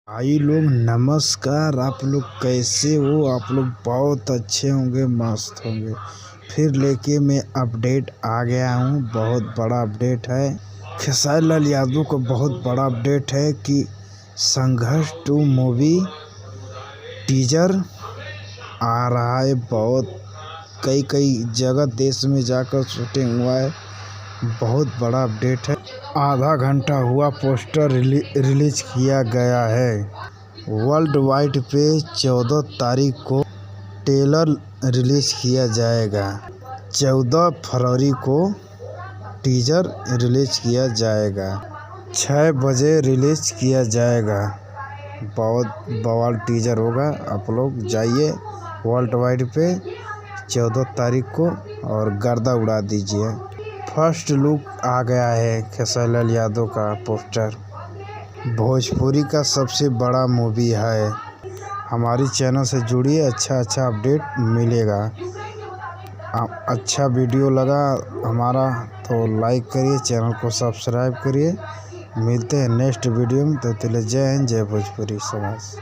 भाई लोग नमस्कार। आप लोग कैसे हो? आप लोग बहुत अच्छे होंगे, मस्त होंगे। फिर लेके मैं अपडेट आ गया हूँ। बहुत बड़ा अपडेट है। खेसारी लाल यादव को बहुत बड़ा अपडेट है कि संघर्ष 2 मूवी टीजर आ रहा है। बहुत कई जगह देश में जाकर शूटिंग हुआ है। बहुत बड़ा अपडेट है। आधा घंटा हुआ पोस्टर रिलीज किया गया है। वर्ल्ड वाइड पे 14 तारीख को ट्रेलर रिलीज किया जाएगा। 14 फरवरी को टीजर रिलीज किया जाएगा। 6 बजे रिलीज किया जाएगा। बहुत बवाल टीजर होगा। आप लोग जाइए वर्ल्ड वाइड पे 14 तारीख को और गर्दा उड़ा दीजिए। फर्स्ट लुक आ गया है खेसारी लाल यादव का पोस्टर। भोजपुरी का सबसे बड़ा मूवी है। हमारी चैनल से जुड़िए, अच्छा अपडेट मिलेगा। अच्छा वीडियो लगा हमारा तो लाइक करिए, चैनल को सब्सक्राइब करिए। मिलते हैं नेक्स्ट वीडियो में। तो जय हिंद, जय भोजपुरी समाज।